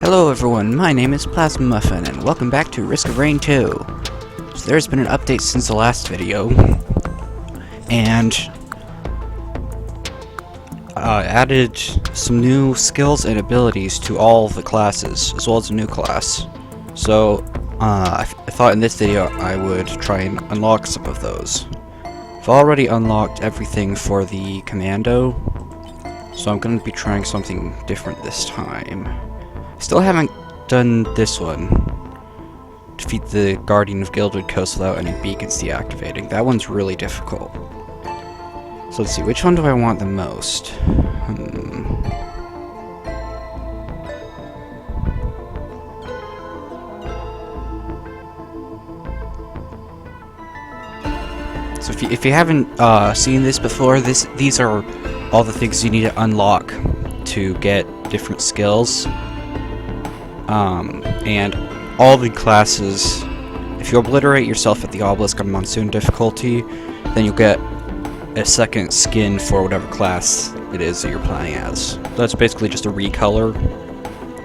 Hello everyone, my name is PlasmaMuffin, and welcome back to Risk of Rain 2. So there's been an update since the last video, and added some new skills and abilities to all the classes, as well as a new class. So I thought in this video I would try and unlock some of those. I've already unlocked everything for the commando, so I'm going to be trying something different this time. Still haven't done this one. Defeat the Guardian of Gilded Coast without any beacons deactivating. That one's really difficult. So let's see, which one do I want the most? So if you haven't seen this before, these are all the things you need to unlock to get different skills. And all the classes, if you obliterate yourself at the obelisk on monsoon difficulty, then you'll get a second skin for whatever class it is that you're playing as. That's basically just a recolor.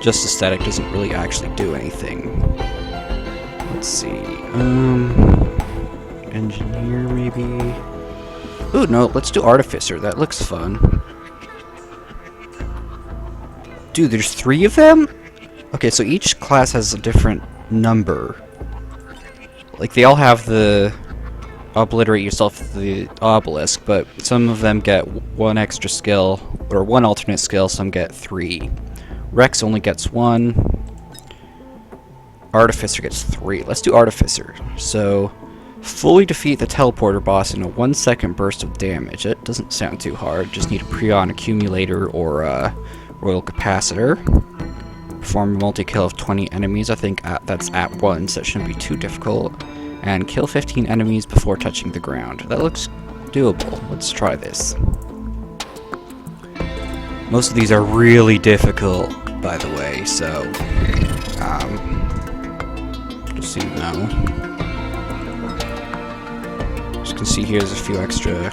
Just aesthetic, doesn't really actually do anything. Let's see, engineer maybe? Ooh, no, let's do artificer, that looks fun. Dude, there's 3 of them? Okay, so each class has a different number. Like, they all have the obliterate yourself at the obelisk, but some of them get 1 extra skill, or 1 alternate skill, some get 3. Rex only gets 1. Artificer gets 3. Let's do Artificer. So, fully defeat the teleporter boss in a 1-second burst of damage. It doesn't sound too hard, just need a Prion accumulator or a royal capacitor. Perform a multi-kill of 20 enemies, I think that's at once, that shouldn't be too difficult. And kill 15 enemies before touching the ground. That looks doable. Let's try this. Most of these are really difficult, by the way, so just so you know. As you can see here, there's a few extra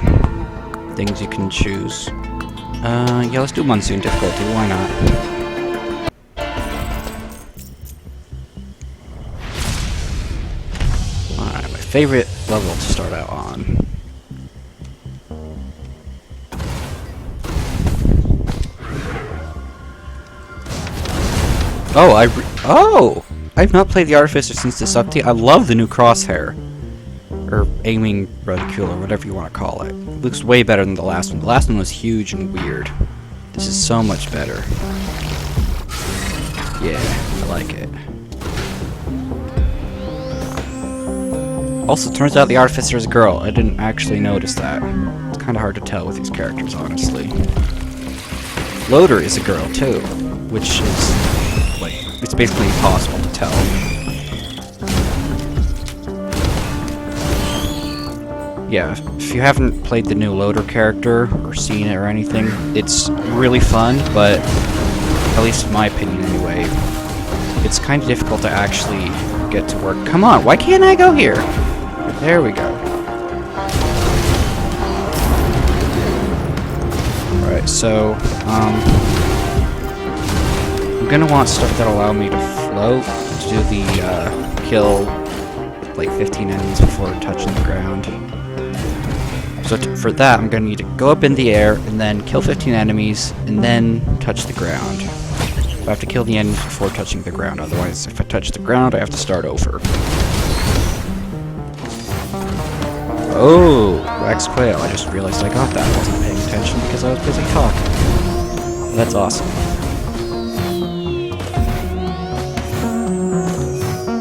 things you can choose. Yeah, let's do monsoon difficulty, why not? Favorite level to start out on. I've not played the Artificer since this update. I love the new crosshair. Or aiming reticule, or whatever you want to call it. It looks way better than the last one. The last one was huge and weird. This is so much better. Yeah, I like it. Also, turns out the Artificer is a girl. I didn't actually notice that. It's kind of hard to tell with these characters, honestly. Loader is a girl, too. Which is, like, it's basically impossible to tell. Yeah, if you haven't played the new Loader character, or seen it or anything, it's really fun, but, at least in my opinion anyway, it's kind of difficult to actually get to work. Come on, why can't I go here? There we go. Alright, so, I'm gonna want stuff that allow me to float, to do the, kill, like, 15 enemies before touching the ground. So for that, I'm gonna need to go up in the air, and then kill 15 enemies, and then touch the ground. I have to kill the enemies before touching the ground, otherwise if I touch the ground, I have to start over. Oh, Wax Quail, I just realized I got that. I wasn't paying attention because I was busy talking. That's awesome.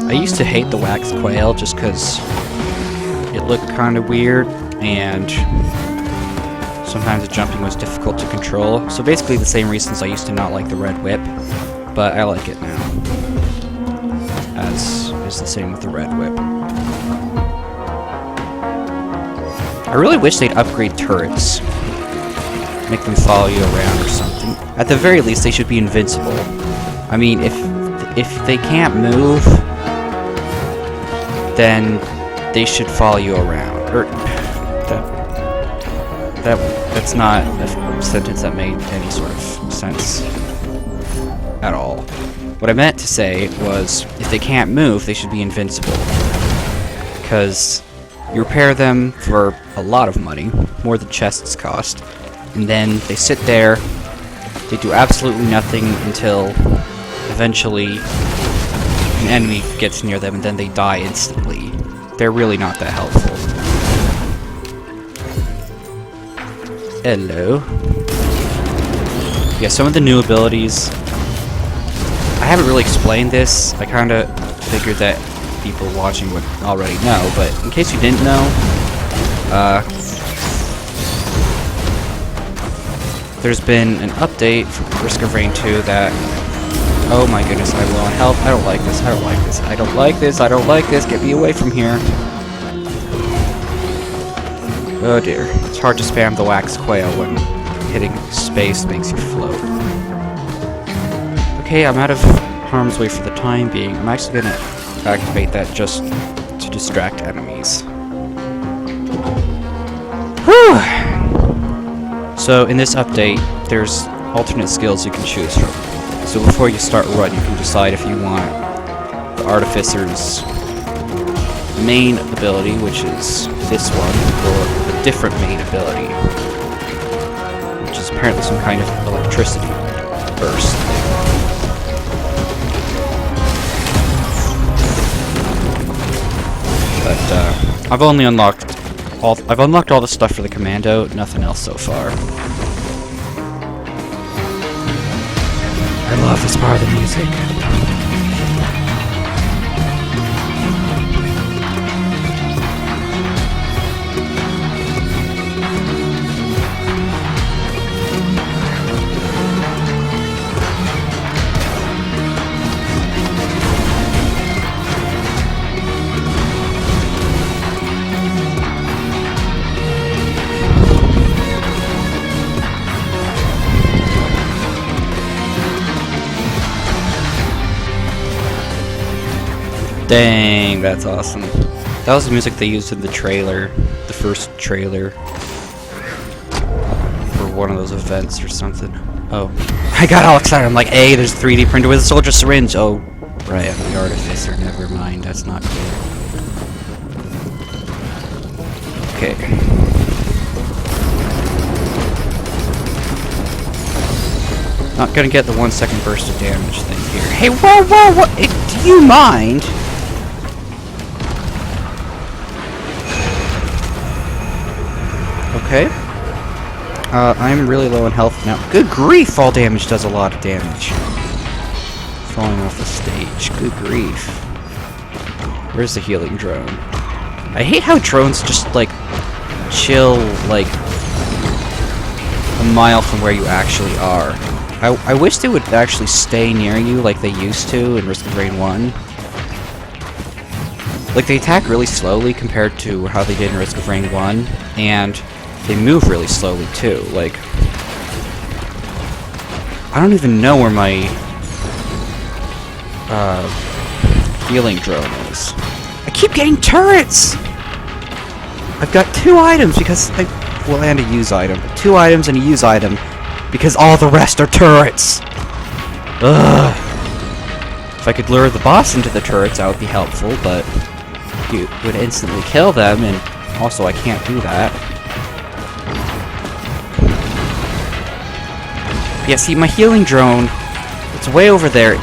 I used to hate the Wax Quail just because it looked kind of weird, and sometimes the jumping was difficult to control. So basically the same reasons I used to not like the Red Whip, but I like it now. As is the same with the Red Whip. I really wish they'd upgrade turrets. Make them follow you around or something. At the very least, they should be invincible. I mean, if they can't move, then they should follow you around. Or that's not a sentence that made any sort of sense at all. What I meant to say was, if they can't move, they should be invincible. Because you repair them for a lot of money, more than chests cost, and then they sit there, they do absolutely nothing until eventually an enemy gets near them, and then they die instantly. They're really not that helpful. Hello. Yeah, some of the new abilities, I haven't really explained this. I kinda figured that people watching would already know, but in case you didn't know, there's been an update for Risk of Rain 2 that, oh my goodness, I'm low on health, I don't like this, I don't like this, I don't like this, I don't like this, get me away from here. Oh dear, it's hard to spam the wax quail when hitting space makes you float. Okay, I'm out of harm's way for the time being. I'm actually gonna activate that just to distract enemies. Whew! So in this update, there's alternate skills you can choose from. So before you start a run, you can decide if you want the Artificer's main ability, which is this one, or a different main ability, which is apparently some kind of electricity burst thing. But I've unlocked all the stuff for the commando, nothing else so far. I love this part of the music. Dang, that's awesome. That was the music they used in the trailer, the first trailer, for one of those events or something. Oh, I got all excited. I'm like, hey, there's a 3D printer with a soldier syringe. Oh, right, I'm the Artificer. Never mind, that's not cool. Okay. Not gonna get the 1 second burst of damage thing here. Hey, whoa, whoa, what? Do you mind? Okay. I'm really low on health now. Good grief, fall damage does a lot of damage. Falling off the stage. Good grief. Where's the healing drone? I hate how drones just, like, chill, like, a mile from where you actually are. I wish they would actually stay near you like they used to in Risk of Rain 1. Like, they attack really slowly compared to how they did in Risk of Rain 1, and they move really slowly too. Like, I don't even know where my healing drone is. I keep getting turrets! I've got 2 items because and a use item. 2 items and a use item because all the rest are turrets! Ugh. If I could lure the boss into the turrets, that would be helpful, but you would instantly kill them, and also I can't do that. Yeah, see, my healing drone, it's way over there.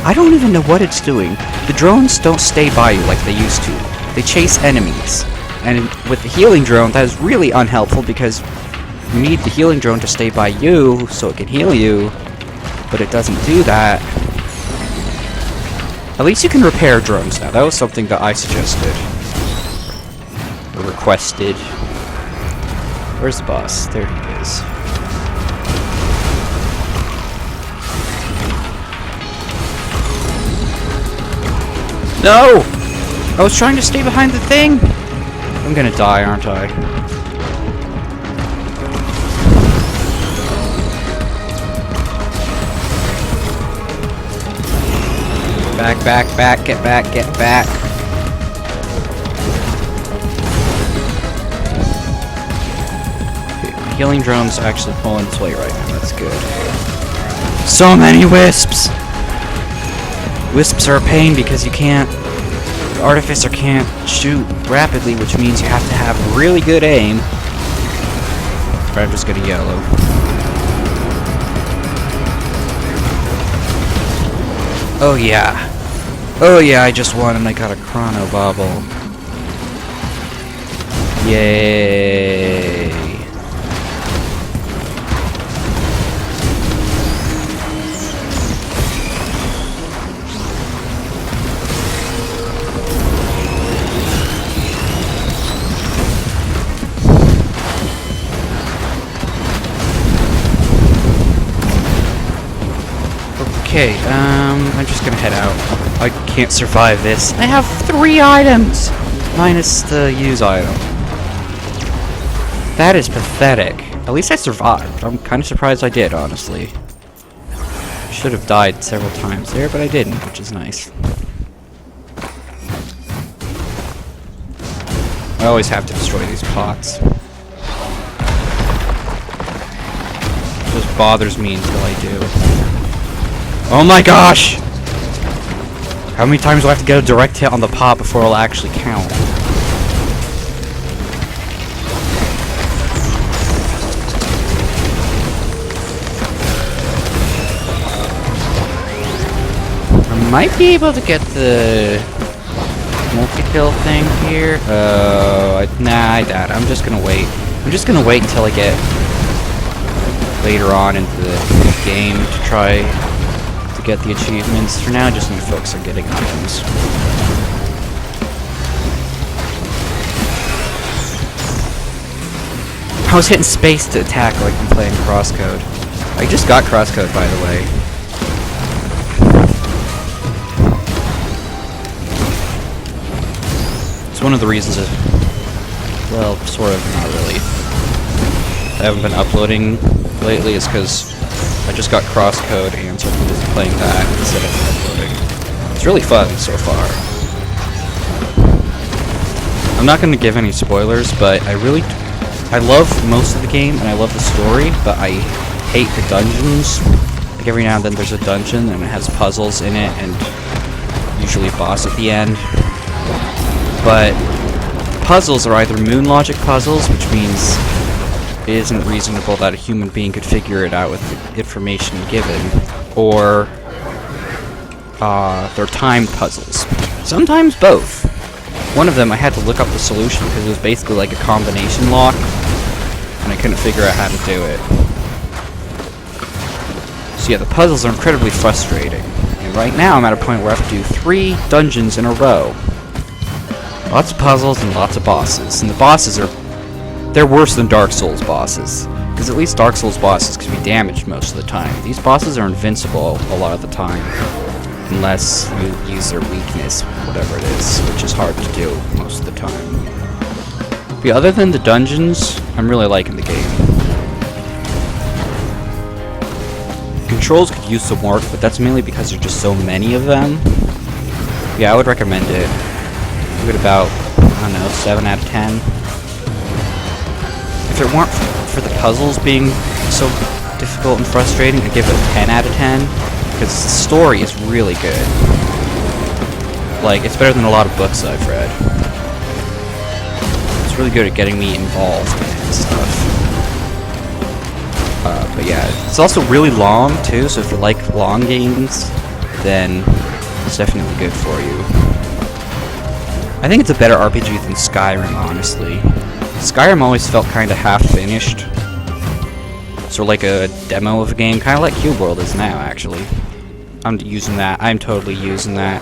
I don't even know what it's doing. The drones don't stay by you like they used to. They chase enemies. And with the healing drone, that is really unhelpful because you need the healing drone to stay by you so it can heal you, but it doesn't do that. At least you can repair drones now. That was something that I suggested. Or requested. Where's the boss? There he is. No! I was trying to stay behind the thing! I'm gonna die, aren't I? Back, back, back, get back, get back. Okay, healing drone's actually pulling its weight right now, that's good. So many wisps! Wisps are a pain because you can't... The Artificer can't shoot rapidly, which means you have to have really good aim. But I'm just gonna yellow. Oh yeah. Oh yeah, I just won and I got a Chrono Bobble. Yay. Okay, I'm just gonna head out. I can't survive this. I have 3 items! Minus the use item. That is pathetic. At least I survived. I'm kind of surprised I did, honestly. Should have died several times there, but I didn't, which is nice. I always have to destroy these pots. It just bothers me until I do. Oh my gosh! How many times do I have to get a direct hit on the pot before it'll actually count? I might be able to get the multi-kill thing here. Nah, I doubt it. I'm just gonna wait. I'm just gonna wait until I get later on into the game to try to get the achievements. For now, I just need to focus on getting items. I was hitting space to attack like I'm playing Crosscode. I just got Crosscode, by the way. It's one of the reasons that, well, sort of, not really, I haven't been uploading lately is because I just got Crosscode and so I'm just playing that instead of uploading. It's really fun so far. I'm not going to give any spoilers, but I love most of the game and I love the story, but I hate the dungeons. Like every now and then there's a dungeon and it has puzzles in it and usually a boss at the end. But puzzles are either moon logic puzzles, which means it isn't reasonable that a human being could figure it out with the information given, or they're timed puzzles. Sometimes both. One of them I had to look up the solution because it was basically like a combination lock, and I couldn't figure out how to do it. So yeah, the puzzles are incredibly frustrating. And right now I'm at a point where I have to do 3 dungeons in a row. Lots of puzzles and lots of bosses. And the bosses they're worse than Dark Souls bosses. Because at least Dark Souls bosses can be damaged most of the time. These bosses are invincible a lot of the time. Unless you use their weakness, whatever it is, which is hard to do most of the time. But yeah, other than the dungeons, I'm really liking the game. Controls could use some work, but that's mainly because there's just so many of them. Yeah, I would recommend it. Give it about, I don't know, 7 out of 10. If it weren't for the puzzles being so difficult and frustrating, I'd give it a 10 out of 10. Because the story is really good. Like, it's better than a lot of books I've read. It's really good at getting me involved and stuff. But yeah, it's also really long too, so if you like long games, then it's definitely good for you. I think it's a better RPG than Skyrim, honestly. Skyrim always felt kind of half-finished. Sort of like a demo of a game, kind of like Cube World is now, actually. I'm using that. I'm totally using that.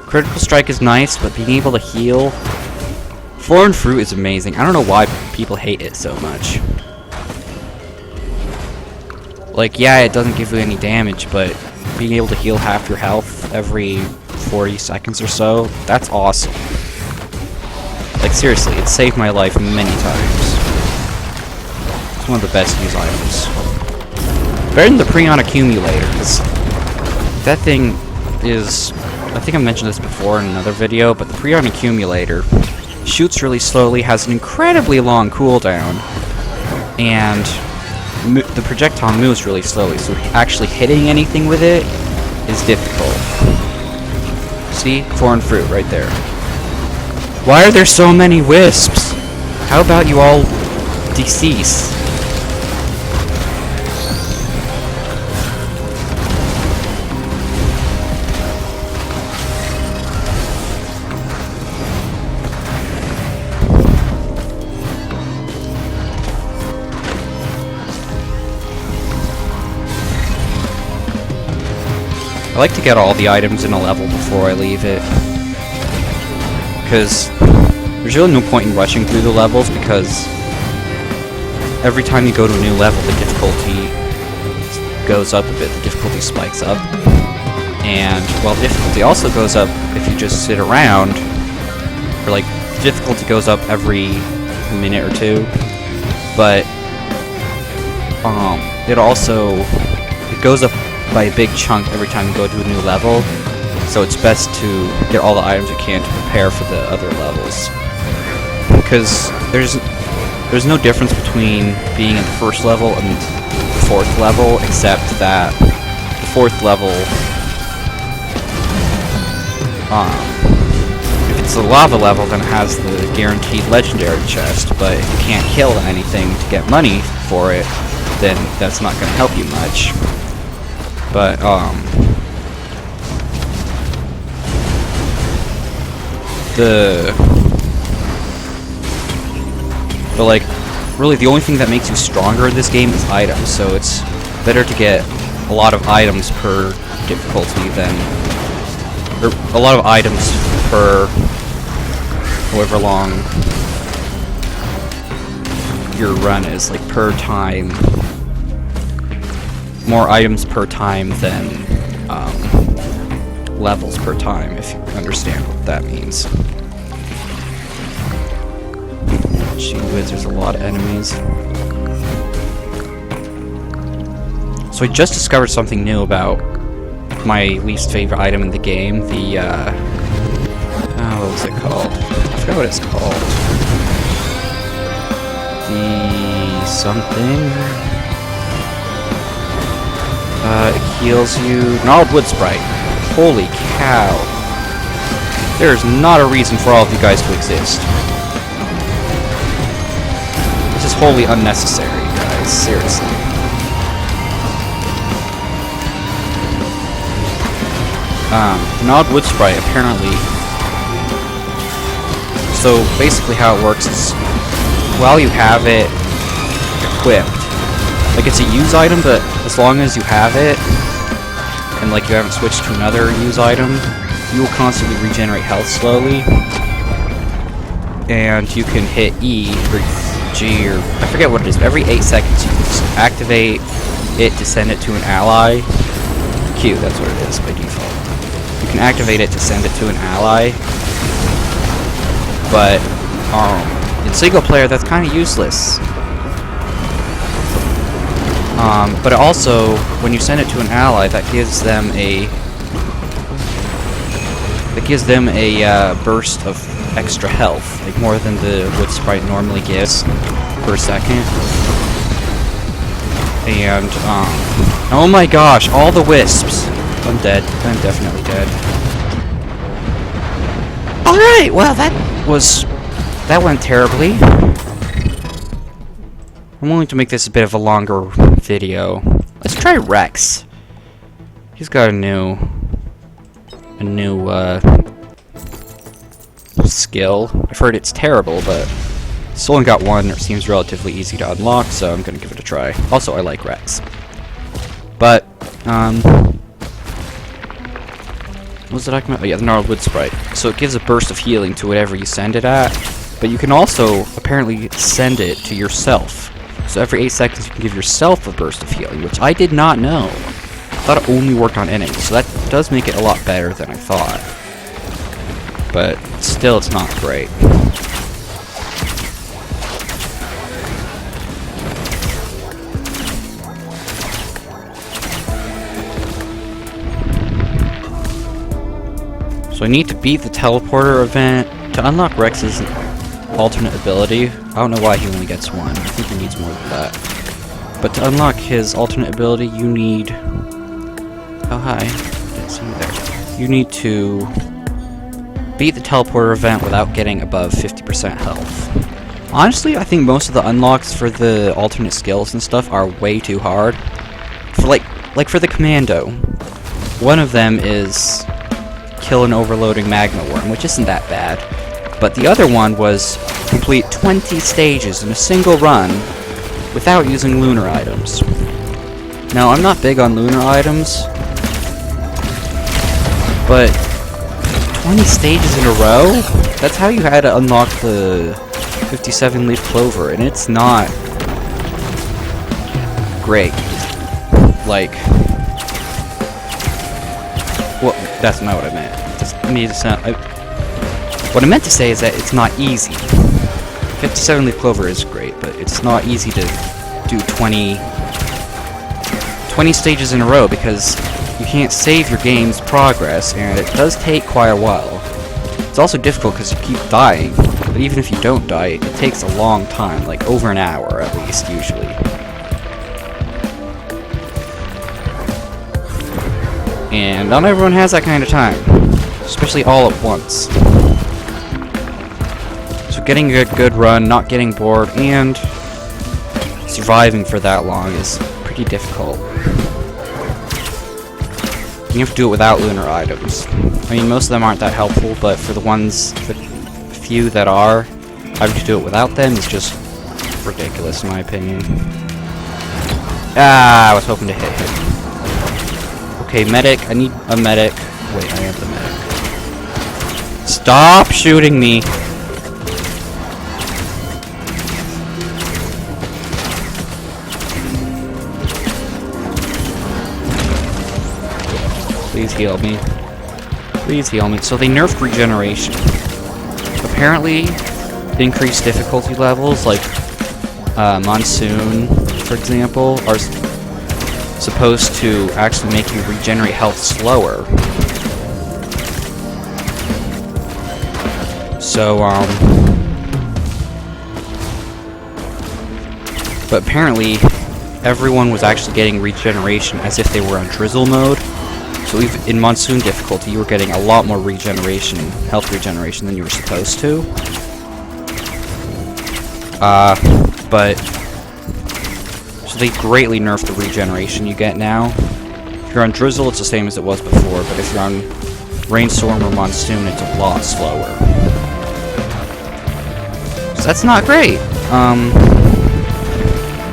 Critical Strike is nice, but being able to heal... Foreign Fruit is amazing. I don't know why people hate it so much. Like, yeah, it doesn't give you any damage, but being able to heal half your health every 40 seconds or so, that's awesome. Like, seriously, it saved my life many times. It's one of the best use items. Better than the Prion Accumulator, because that thing is... I think I mentioned this before in another video, but the Prion Accumulator shoots really slowly, has an incredibly long cooldown, and the projectile moves really slowly, so actually hitting anything with it is difficult. See? Foreign fruit right there. Why are there so many wisps? How about you all decease? I like to get all the items in a level before I leave it, because there's really no point in rushing through the levels, because every time you go to a new level the difficulty goes up a bit, the difficulty spikes up, and well, difficulty also goes up if you just sit around, or like, difficulty goes up every minute or two, but it goes up by a big chunk every time you go to a new level, so it's best to get all the items you can to prepare for the other levels. Because there's no difference between being in the first level and the fourth level, except that the fourth level, if it's a lava level, then it has the guaranteed legendary chest, but if you can't kill anything to get money for it, then that's not going to help you much. But, like, really the only thing that makes you stronger in this game is items, so it's better to get a lot of items per difficulty than, or a lot of items per however long your run is, like, per time. More items per time than levels per time, if you understand what that means. Gee whiz, there's a lot of enemies. So I just discovered something new about my least favorite item in the game, the, what was it called? I forgot what it's called. The something... it heals you. Gnarled wood sprite. Holy cow. There's not a reason for all of you guys to exist. This is wholly unnecessary, guys. Seriously. Gnarled wood sprite, apparently. So, basically how it works is, while you have it equipped, like, it's a use item, but as long as you have it, and, like, you haven't switched to another use item, you will constantly regenerate health slowly. And you can hit E, or G, or I forget what it is, but every 8 seconds you can just activate it to send it to an ally. Q, that's what it is by default. You can activate it to send it to an ally. But, in single player, that's kind of useless. But also, when you send it to an ally, that gives them a burst of extra health, like more than the wood sprite normally gives per second. And oh my gosh, all the wisps! I'm dead. I'm definitely dead. All right, well that went terribly. I'm willing to make this a bit of a longer video. Let's try Rex. He's got a new skill. I've heard it's terrible, but it's only got one. It seems relatively easy to unlock, so I'm gonna give it a try. Also, I like Rex. But what was the document? Oh yeah, the gnarled wood sprite. So it gives a burst of healing to whatever you send it at, but you can also apparently send it to yourself. So every 8 seconds you can give yourself a burst of healing, which I did not know. I thought it only worked on enemies, so that does make it a lot better than I thought. But still, it's not great. So I need to beat the teleporter event to unlock Rex's alternate ability. I don't know why he only gets one. I think he needs more than that. But to unlock his alternate ability, you need... Oh, hi. you need to beat the teleporter event without getting above 50% health. Honestly, I think most of the unlocks for the alternate skills and stuff are way too hard. For like for the commando, one of them is kill an overloading magma worm, which isn't that bad. But the other one was complete 20 stages in a single run without using lunar items. Now, I'm not big on lunar items, but 20 stages in a row? That's how you had to unlock the 57 leaf clover, and it's not great. Like, well, that's not what I meant. Just need to sound. What I meant to say is that it's not easy. 57 leaf clover is great, but it's not easy to do 20 stages in a row because you can't save your game's progress, and it does take quite a while. It's also difficult because you keep dying, but even if you don't die, it takes a long time, like over an hour at least, usually. And not everyone has that kind of time, especially all at once. So getting a good run, not getting bored, and surviving for that long is pretty difficult. You have to do it without lunar items. I mean, most of them aren't that helpful, but for the few that are, having to do it without them is just ridiculous in my opinion. Ah, I was hoping to hit him. Okay, medic. I need a medic. Wait, I have the medic. Stop shooting me! Please heal me. Please heal me. So they nerfed regeneration. Apparently, increased difficulty levels, like Monsoon, for example, are supposed to actually make you regenerate health slower. So, but apparently, everyone was actually getting regeneration as if they were on drizzle mode. So even in Monsoon difficulty, you were getting a lot more regeneration, health regeneration, than you were supposed to. But so they greatly nerfed the regeneration you get now. If you're on Drizzle, it's the same as it was before, but if you're on Rainstorm or Monsoon, it's a lot slower. So that's not great.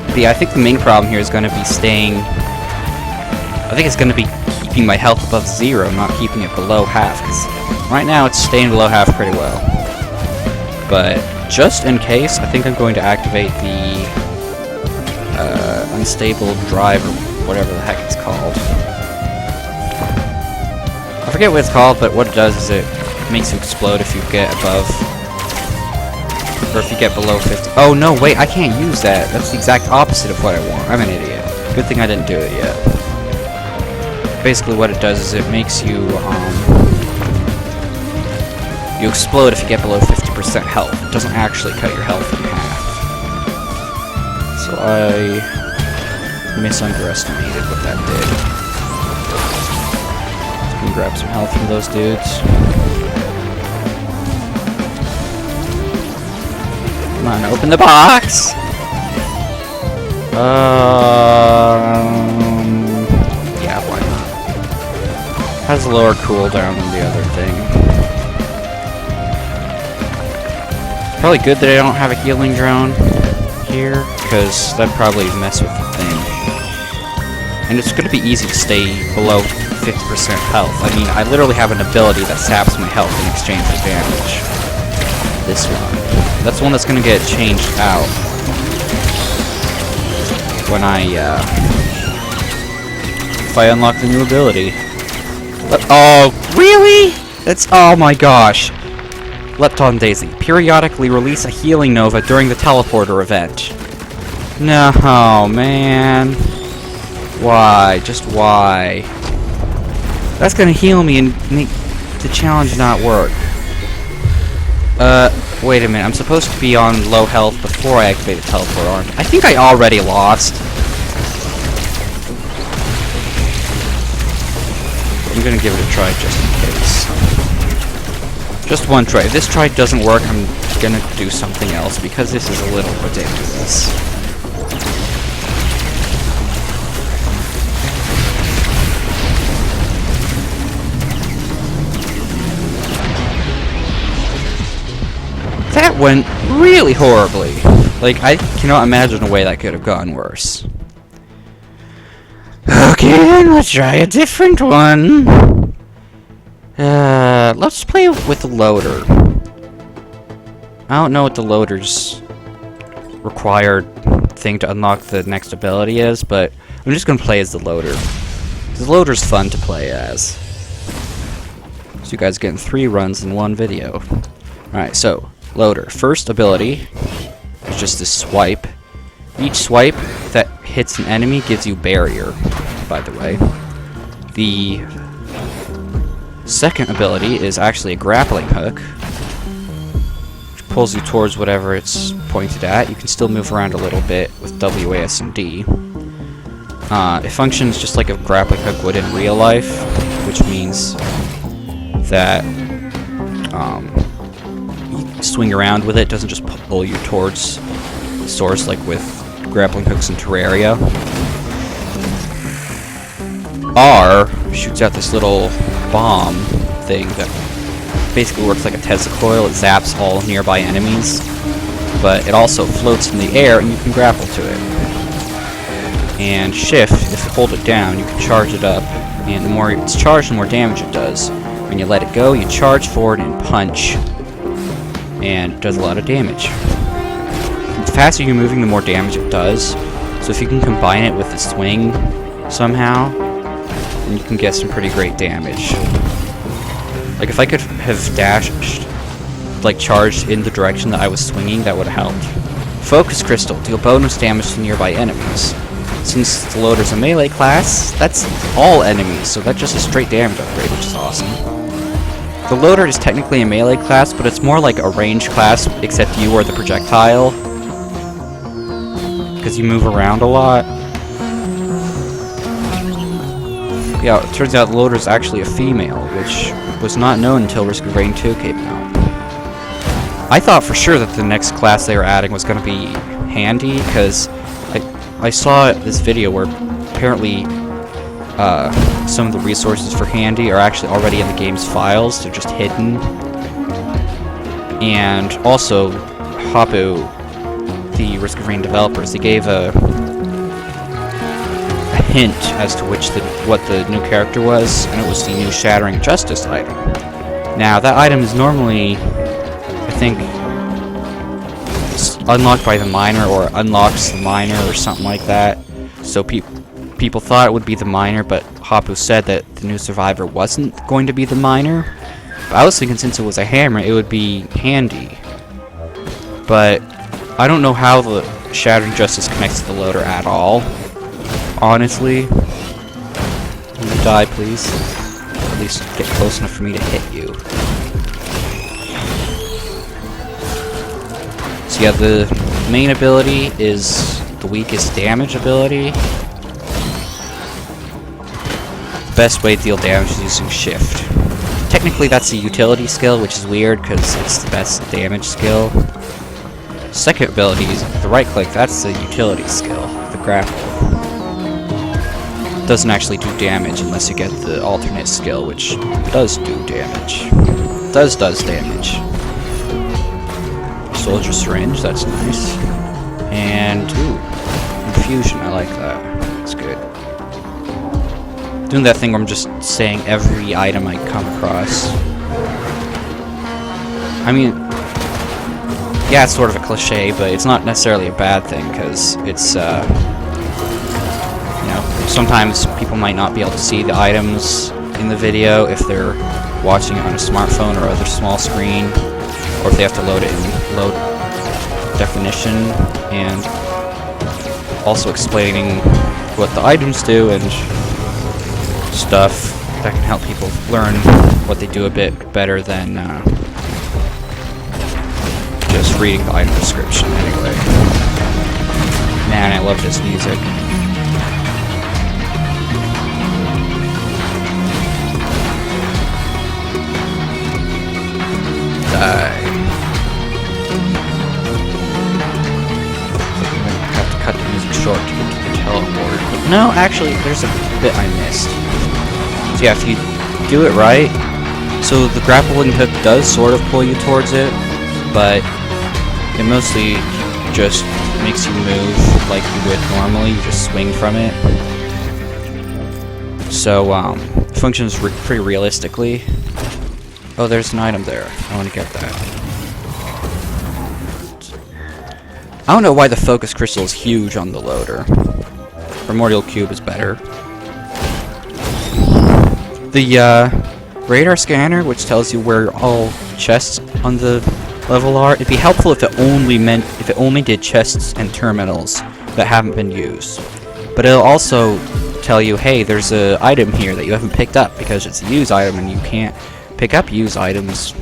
But yeah, I think the main problem here is going to be staying. I think it's going to be keeping my health above 0, not keeping it below half, because right now it's staying below half pretty well. But just in case, I think I'm going to activate the unstable drive, or whatever the heck it's called. I forget what it's called, but what it does is it makes you explode if you get above, or if you get below 50. Oh no, wait, I can't use that. That's the exact opposite of what I want. I'm an idiot. Good thing I didn't do it yet. Basically what it does is it makes you, you explode if you get below 50% health. It doesn't actually cut your health in half. So I misunderestimated what that did. So we can grab some health from those dudes. Come on, open the box! Yeah, why not? Has a lower cooldown than the other thing. Probably good that I don't have a healing drone here, because that'd probably mess with the thing. And it's going to be easy to stay below 50% health. I mean, I literally have an ability that saps my health in exchange for damage. This one. That's the one that's going to get changed out when if I unlock the new ability. Oh, really? That's, oh my gosh. Lepton Daisy. Periodically release a healing nova during the teleporter event. No, man. Why? Just why? That's gonna heal me and make the challenge not work. Wait a minute. I'm supposed to be on low health before I activate the teleport, aren't I? I think I already lost. I'm gonna give it a try just in case. Just one try. If this try doesn't work, I'm gonna do something else because this is a little ridiculous. That went really horribly. Like, I cannot imagine a way that could have gone worse. Okay, let's try a different one. Let's play with the loader. I don't know what the loader's required thing to unlock the next ability is, but I'm just gonna play as the loader. The loader's fun to play as. So you guys getting 3 runs in 1 video. Alright, so, loader. First ability is just a swipe. Each swipe that hits an enemy gives you barrier, by the way. The second ability is actually a grappling hook, which pulls you towards whatever it's pointed at. You can still move around a little bit with W, A, S, and D. It functions just like a grappling hook would in real life, which means that you swing around with it. It doesn't just pull you towards the source like with grappling hooks in Terraria. R shoots out this little bomb thing that basically works like a Tesla coil. It zaps all nearby enemies, but it also floats in the air and you can grapple to it. And shift, if you hold it down, you can charge it up, and the more it's charged, the more damage it does. When you let it go, you charge forward and punch, and it does a lot of damage. The faster you're moving, the more damage it does. So if you can combine it with the swing somehow, then you can get some pretty great damage. Like if I could have dashed, like charged in the direction that I was swinging, that would have helped. Focus Crystal, deal bonus damage to nearby enemies. Since the loader's a melee class, that's all enemies, so that's just a straight damage upgrade, which is awesome. The loader is technically a melee class, but it's more like a range class, except you are the projectile, because you move around a lot. Yeah, it turns out the loader is actually a female, which was not known until Risk of Rain 2 came out. I thought for sure that the next class they were adding was going to be Handy, because I saw this video where apparently some of the resources for Handy are actually already in the game's files. They're just hidden. And also, Hapu, the Risk of Rain developers, they gave a hint as to what the new character was, and it was the new Shattering Justice item. Now, that item is normally, I think, unlocked by the miner, or unlocks the miner, or something like that. So people thought it would be the miner, but Hapu said that the new survivor wasn't going to be the miner. But I was thinking since it was a hammer, it would be Handy. But I don't know how the Shattering Justice connects to the loader at all. Honestly. Can you die, please? At least get close enough for me to hit you. So yeah, the main ability is the weakest damage ability. The best way to deal damage is using shift. Technically that's a utility skill, which is weird because it's the best damage skill. Second ability is the right click, that's the utility skill, the grapple. It doesn't actually do damage unless you get the alternate skill, which does do damage. Does damage. Soldier Syringe, that's nice. And, ooh, Infusion, I like that. That's good. Doing that thing where I'm just saying every item I come across. I mean, yeah, it's sort of a cliche, but it's not necessarily a bad thing, because it's, you know, sometimes people might not be able to see the items in the video if they're watching it on a smartphone or other small screen, or if they have to load it in low definition, and also explaining what the items do and stuff that can help people learn what they do a bit better than just reading the item description anyway. Man, I love this music. No, actually, there's a bit I missed. So yeah, if you do it right, so the grappling hook does sort of pull you towards it, but it mostly just makes you move like you would normally. You just swing from it. So, it functions pretty realistically. Oh, there's an item there. I want to get that. I don't know why the focus crystal is huge on the loader. Primordial cube is better. The radar scanner, which tells you where all chests on the level are, it'd be helpful if it only did chests and terminals that haven't been used. But it'll also tell you, hey, there's an item here that you haven't picked up because it's a used item, and you can't pick up used items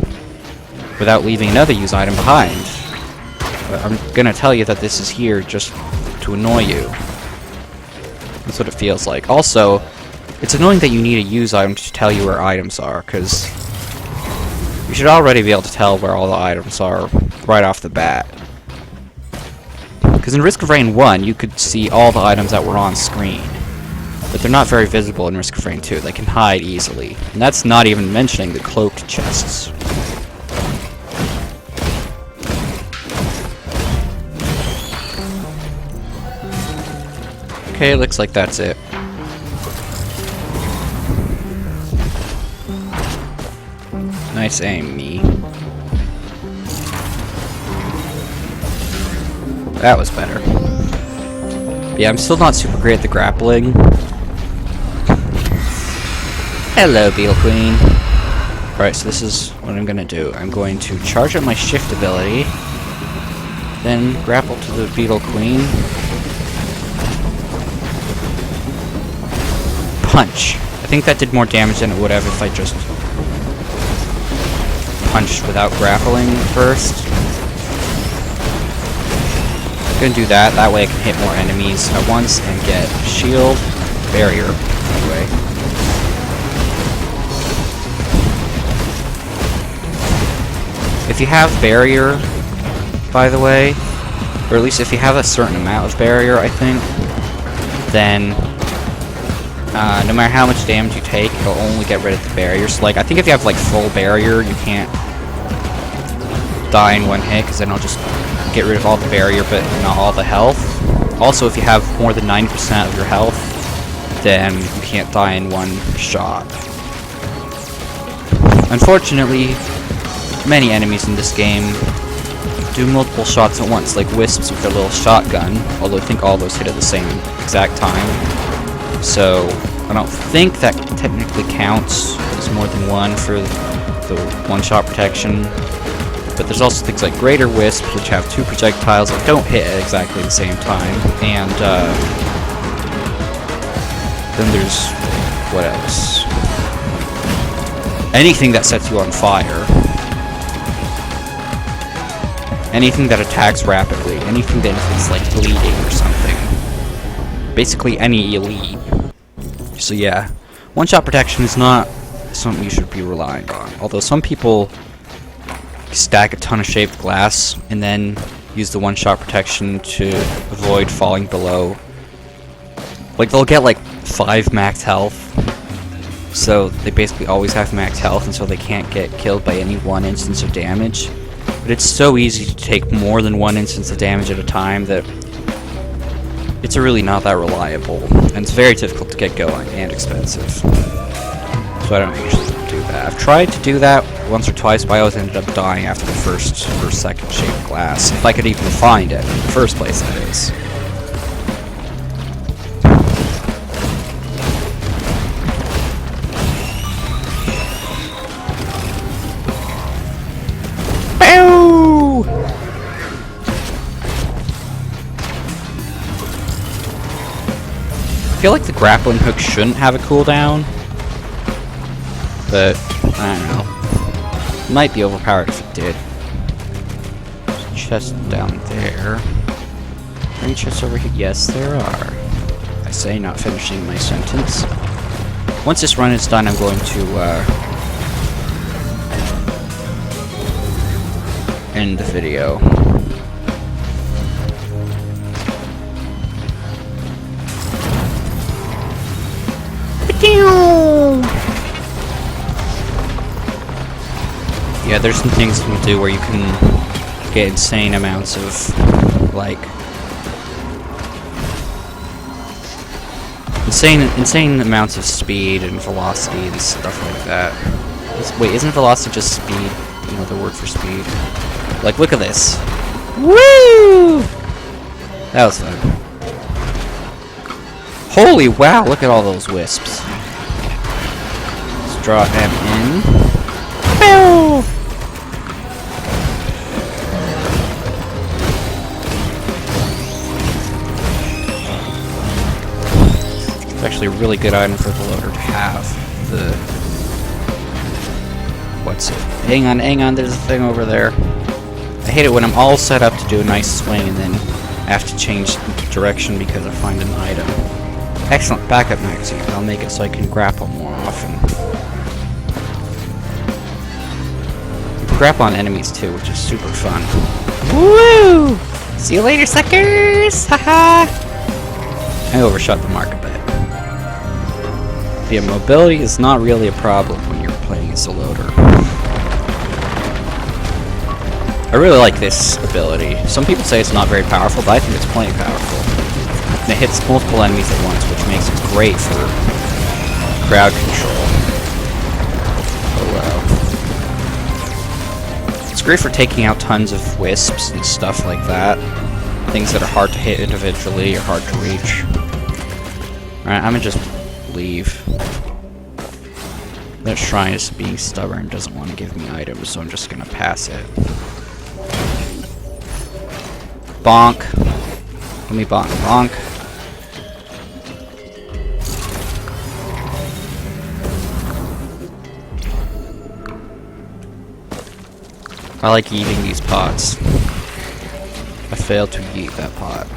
without leaving another used item behind. But I'm gonna tell you that this is here just to annoy you. That's what it feels like. Also, it's annoying that you need a used item to tell you where items are, because you should already be able to tell where all the items are right off the bat. Because in Risk of Rain 1, you could see all the items that were on screen. But they're not very visible in Risk of Rain 2. They can hide easily. And that's not even mentioning the cloaked chests. Okay, looks like that's it. Nice aim, me. That was better. Yeah, I'm still not super great at the grappling. Hello, Beetle Queen. Alright, so this is what I'm gonna do. I'm going to charge up my shift ability, then grapple to the Beetle Queen. Punch. I think that did more damage than it would have if I just punched without grappling first. I'm gonna do that. That way I can hit more enemies at once and get shield, barrier, anyway. If you have barrier, by the way, or at least if you have a certain amount of barrier, I think, then no matter how much damage you take, it'll only get rid of the barrier. So, like, I think if you have, like, full barrier, you can't die in one hit, because then it'll just get rid of all the barrier, but not all the health. Also, if you have more than 90% of your health, then you can't die in one shot. Unfortunately, many enemies in this game do multiple shots at once, like wisps with their little shotgun, although I think all those hit at the same exact time. So, I don't think that technically counts as more than one for the one-shot protection. But there's also things like Greater Wisps, which have two projectiles that don't hit at exactly the same time. And, then there's... what else? Anything that sets you on fire. Anything that attacks rapidly. Anything that is, like, bleeding or something. Basically any elite. So yeah, one-shot protection is not something you should be relying on. Although some people stack a ton of shaped glass and then use the one-shot protection to avoid falling below. Like, they'll get like 5 max health, so they basically always have max health, and so they can't get killed by any one instance of damage. But it's so easy to take more than one instance of damage at a time that it's really not that reliable, and it's very difficult to get going and expensive. So I don't usually do that. I've tried to do that once or twice, but I always ended up dying after the first or second shaped glass. If I could even find it in the first place, that is. I feel like the grappling hook shouldn't have a cooldown, but I don't know. It might be overpowered if it did. There's a chest down there. Any chests over here? Yes, there are. I say, not finishing my sentence. Once this run is done, I'm going to end the video. Yeah, there's some things you can do where you can get insane amounts of, like, insane amounts of speed and velocity and stuff like that. Wait, isn't velocity just speed? Another word for speed. Like, look at this. Woo! That was fun. Holy wow, look at all those wisps. Let's draw them in. Pew! It's actually a really good item for the loader to have. The... What's it? Hang on, there's a thing over there. I hate it when I'm all set up to do a nice swing and then I have to change direction because I find an item. Excellent backup magazine. I'll make it so I can grapple more often. You can grapple on enemies too, which is super fun. Woo! See you later, suckers! Haha! I overshot the mark a bit. Yeah, mobility is not really a problem when you're playing as a loader. I really like this ability. Some people say it's not very powerful, but I think it's plenty powerful. And it hits multiple enemies at once, which makes it great for crowd control. Oh wow. It's great for taking out tons of wisps and stuff like that. Things that are hard to hit individually or hard to reach. Alright, I'm gonna just leave. That shrine is being stubborn, doesn't want to give me items, so I'm just gonna pass it. Bonk. Let me bonk. Bonk. I like eating these pots. I failed to eat that pot.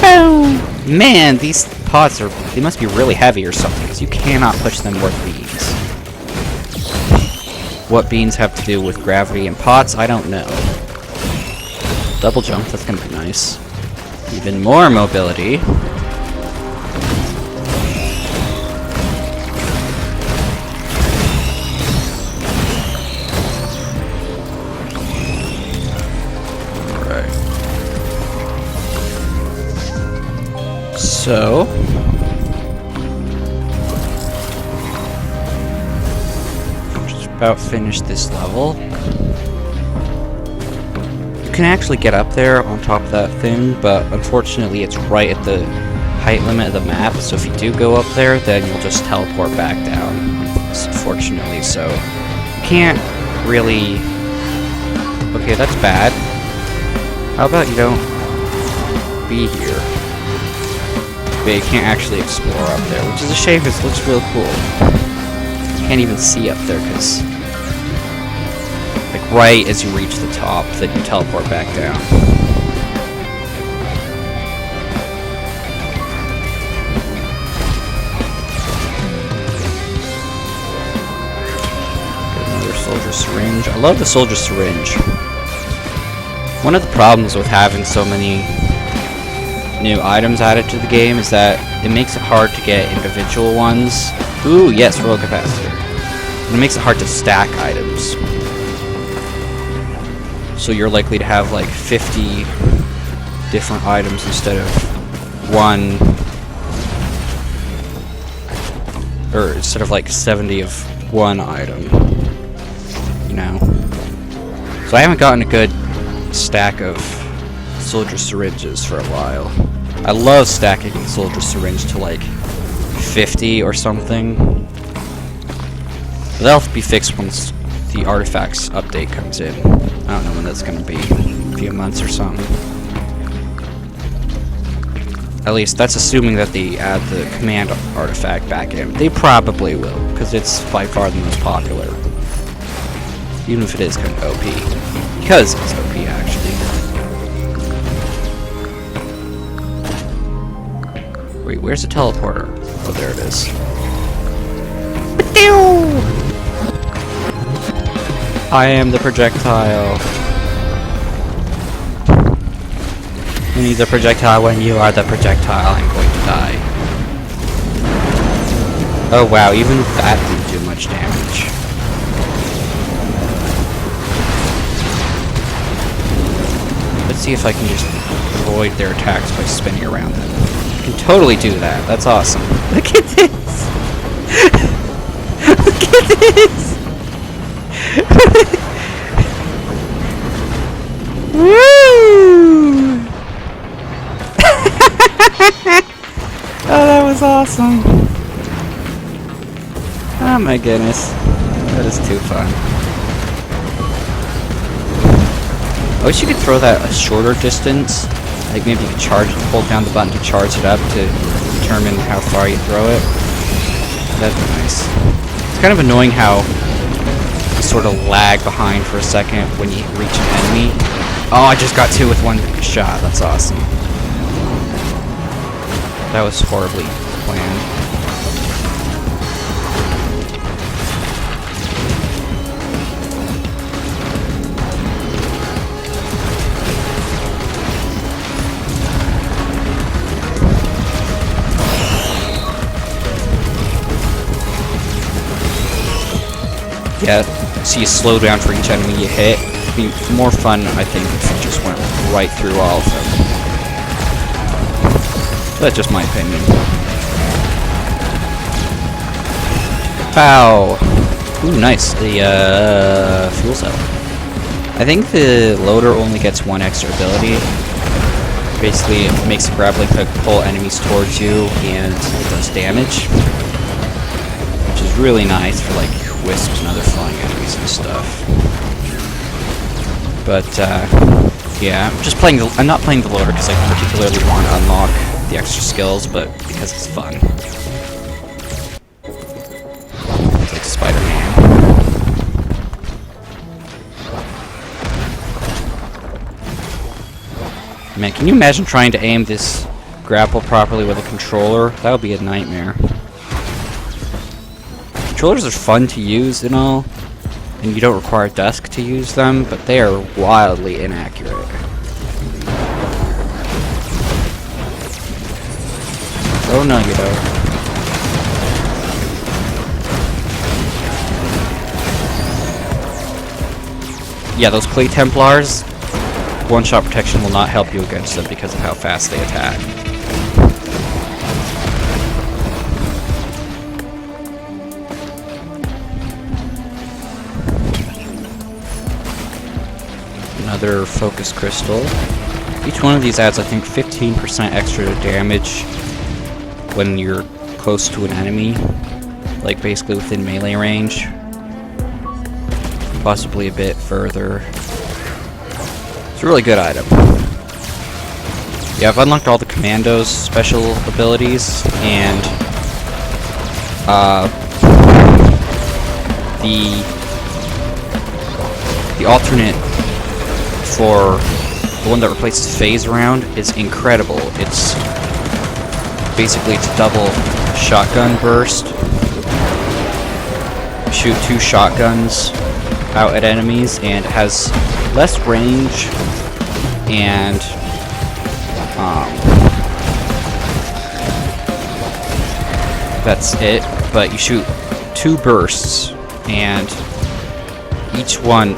Boom! Man, these pots they must be really heavy or something, because you cannot push them worth beans. What beans have to do with gravity and pots, I don't know. Double jump, that's gonna be nice. Even more mobility. Alright. So... about finished this level. You can actually get up there on top of that thing, but unfortunately it's right at the height limit of the map, so if you do go up there, then you'll just teleport back down, unfortunately, so you can't really... Okay, that's bad. How about you don't be here? But you can't actually explore up there, which is a shame because it looks real cool. Can't even see up there because, like, right as you reach the top, then you teleport back down. Get another soldier syringe. I love the soldier syringe. One of the problems with having so many new items added to the game is that it makes it hard to get individual ones. Ooh, yes, roll capacitor. And it makes it hard to stack items. So you're likely to have like 50 different items instead of one, or instead of like 70 of one item, you know. So I haven't gotten a good stack of soldier syringes for a while. I love stacking soldier syringe to like 50 or something. But that'll be fixed once the artifacts update comes in. I don't know when that's gonna be. A few months or something. At least that's assuming that they add the command artifact back in. They probably will, because it's by far the most popular. Even if it is kind of OP. Because it's OP, actually. Wait, where's the teleporter? Oh, there it is. I am the projectile. You need the projectile when you are the projectile. I'm going to die. Oh wow, even that didn't do much damage. Let's see if I can just avoid their attacks by spinning around them. I can totally do that. That's awesome. Look at this! Look at this! Woo! Oh, that was awesome. Oh my goodness. That is too fun. I wish you could throw that a shorter distance. Like maybe you could hold down the button to charge it up to determine how far you throw it. That'd be nice. It's kind of annoying how you sort of lag behind for a second when you reach an enemy. Oh, I just got two with one shot. That's awesome. That was horribly planned. Yeah, so you slow down for each enemy you hit. It'd be more fun, I think, if you just went right through all of them. That's just my opinion. Pow! Ooh, nice. The, fuel cell. I think the loader only gets one extra ability. Basically, it makes the grappling hook pull enemies towards you, and it does damage. Which is really nice for, like, wisps and other flying enemies and stuff. But, yeah, I'm not playing the loader because I particularly want to unlock the extra skills, but because it's fun. It's like Spider-Man. Man, can you imagine trying to aim this grapple properly with a controller? That would be a nightmare. Controllers are fun to use and all, and you don't require a desk to use them, but they are wildly inaccurate. Oh no, you don't. Yeah, those Clay Templars, one-shot protection will not help you against them because of how fast they attack. Another focus crystal. Each one of these adds, I think, 15% extra damage when you're close to an enemy, like basically within melee range, possibly a bit further. It's a really good item. Yeah, I've unlocked all the commandos' special abilities, and the alternate for the one that replaces phase round is incredible. It's basically it's a double shotgun burst. Shoot two shotguns out at enemies, and it has less range, and that's it. But you shoot two bursts, and each one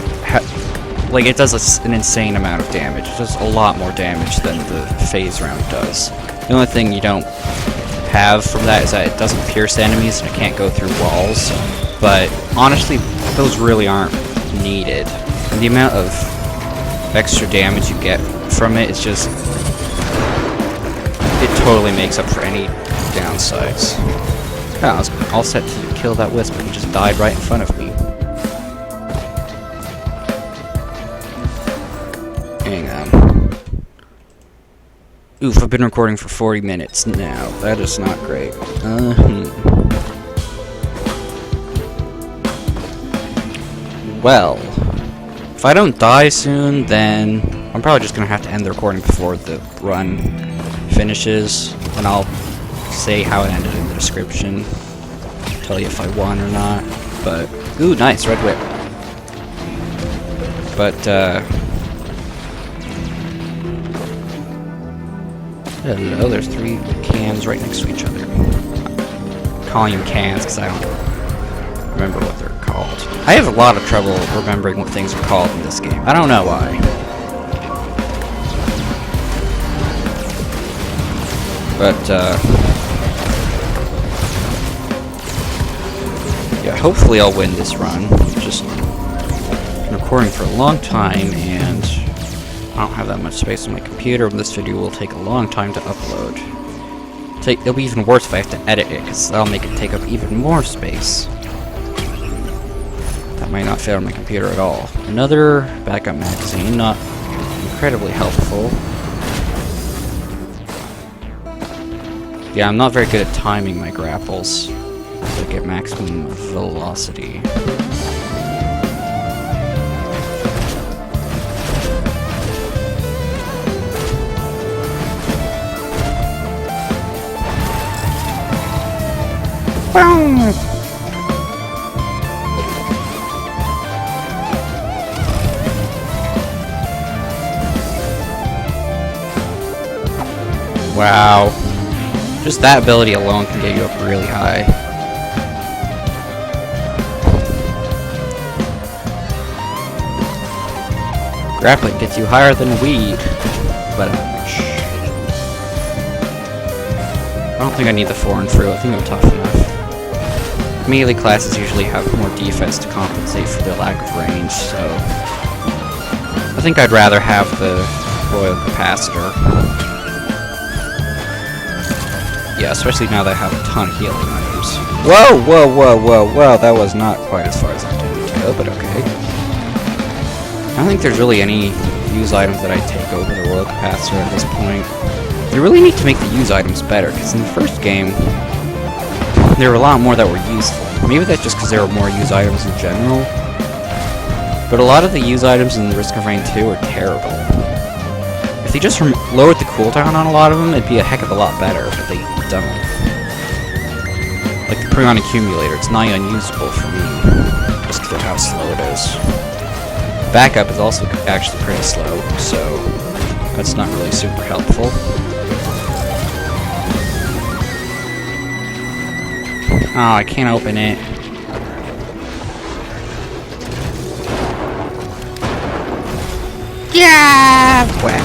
like it does an insane amount of damage. It does a lot more damage than the phase round does. The only thing you don't have from that is that it doesn't pierce enemies and it can't go through walls. But honestly, those really aren't needed. And the amount of extra damage you get from it is just... it totally makes up for any downsides. Oh, I was all set to kill that wisp, but he just died right in front of me. Hang on. Oof, I've been recording for 40 minutes now. That is not great. Well, if I don't die soon, then I'm probably just gonna have to end the recording before the run finishes, and I'll say how it ended in the description. Tell you if I won or not. But, ooh, nice, red whip. But, hello, there's 3 cans right next to each other. calling them cans because I don't remember what they're called. I have a lot of trouble remembering what things are called in this game. I don't know why. But, yeah, hopefully I'll win this run. Just been recording for a long time, and I don't have that much space on my computer, and this video will take a long time to upload. It'll be even worse if I have to edit it, because that'll make it take up even more space. That might not fit on my computer at all. Another backup magazine, not incredibly helpful. Yeah, I'm not very good at timing my grapples to get maximum velocity. Wow. Just that ability alone can get you up really high. Grappling gets you higher than weed. But I don't think I need the 4 and through. I think I'm tough enough. Melee classes usually have more defense to compensate for their lack of range, so I think I'd rather have the Royal Capacitor. Yeah, especially now that I have a ton of healing items. Whoa, whoa, whoa, whoa, whoa, that was not quite as far as I intended to go, but okay. I don't think there's really any use items that I take over the Royal Capacitor at this point. They really need to make the use items better, because in the first game, there were a lot more that were useful. Maybe that's just because there were more use items in general, but a lot of the use items in Risk of Rain 2 are terrible. If they just lowered the cooldown on a lot of them, it'd be a heck of a lot better, but they don't. Like the Prion Accumulator, it's nigh unusable for me, just because of how slow it is. Backup is also actually pretty slow, so that's not really super helpful. Oh, I can't open it. Yeah! Whack.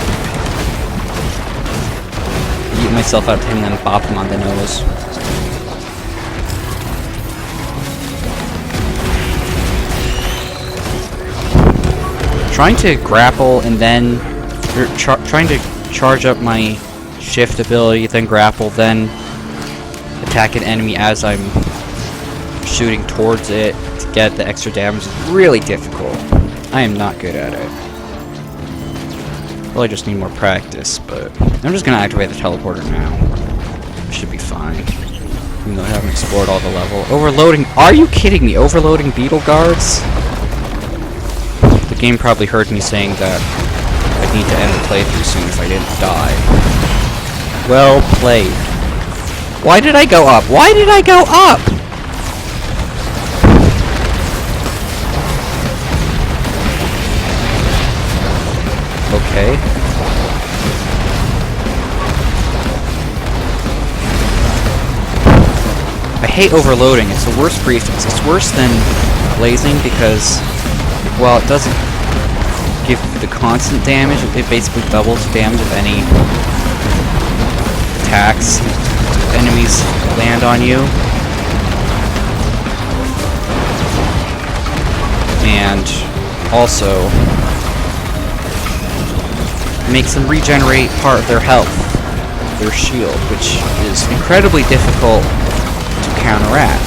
Beat myself out of hitting and bop him on the nose. Trying to grapple and then trying to charge up my shift ability, then grapple, then attack an enemy as I'm shooting towards it to get the extra damage is really difficult. I am not good at it. Well, I just need more practice, but I'm just gonna activate the teleporter now. It should be fine. Even though I haven't explored all the level. Overloading? Are you kidding me? Overloading beetle guards? The game probably heard me saying that I'd need to end the playthrough soon if I didn't die. Well played. Why did I go up? Why did I go up? Okay. I hate overloading. It's the worst prefix. It's worse than blazing because, well, it doesn't give the constant damage. It basically doubles the damage of any attacks enemies land on you. And also makes them regenerate part of their health, their shield, which is incredibly difficult to counteract.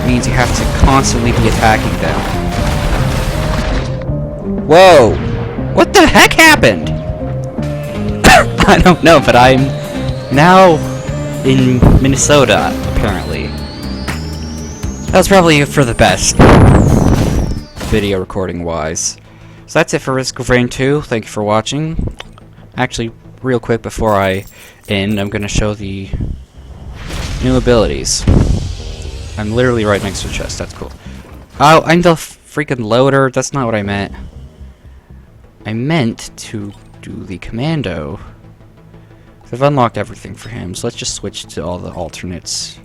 It means you have to constantly be attacking them. Whoa! What the heck happened? I don't know, but I'm now in Minnesota, apparently. That was probably for the best, video recording wise. So that's it for Risk of Rain 2. Thank you for watching. Actually, real quick before I end, I'm going to show the new abilities. I'm literally right next to the chest. That's cool. Oh, I'm the freaking loader. That's not what I meant. I meant to do the commando. I've unlocked everything for him, so let's just switch to all the alternates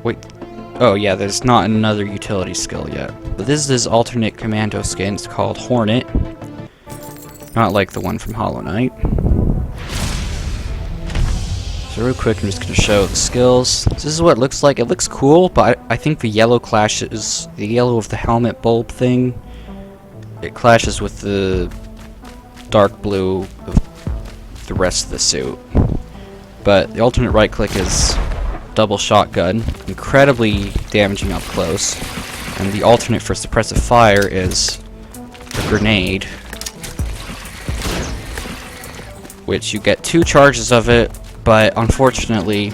Wait. Oh yeah, there's not another utility skill yet. But this is his alternate commando skin. It's called Hornet. Not like the one from Hollow Knight. So real quick, I'm just going to show the skills. This is what it looks like. It looks cool, but I think the yellow clashes, the yellow of the helmet bulb thing, it clashes with the dark blue of the rest of the suit. But the alternate right click is double shotgun, incredibly damaging up close. And the alternate for suppressive fire is a grenade, which you get 2 charges of it, but unfortunately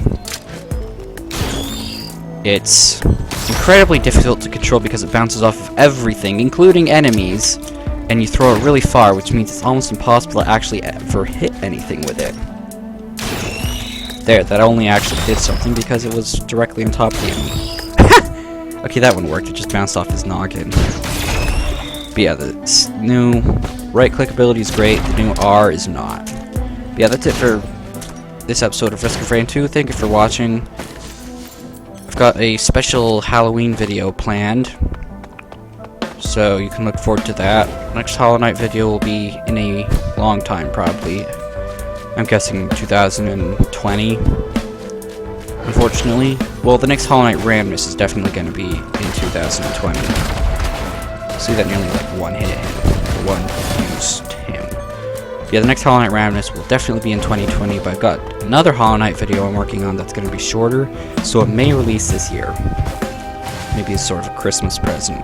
it's incredibly difficult to control because it bounces off of everything, including enemies, and you throw it really far, which means it's almost impossible to actually ever hit anything with it. There, that only actually did something because it was directly on top of the enemy. Okay, that one worked, it just bounced off his noggin. But yeah, the new right click ability is great, the new R is not. But yeah, that's it for this episode of Risk of Rain 2. Thank you for watching. I've got a special Halloween video planned, so you can look forward to that. Next Hollow Knight video will be in a long time, probably. I'm guessing 2020. Unfortunately. Well, the next Hollow Knight randomness is definitely going to be in 2020. See that nearly like one hit him. One used him. Yeah, the next Hollow Knight randomness will definitely be in 2020, but I've got another Hollow Knight video I'm working on that's going to be shorter, so it may release this year. Maybe it's sort of a Christmas present.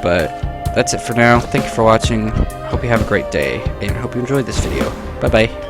But that's it for now. Thank you for watching. Hope you have a great day, and hope you enjoyed this video. Bye-bye.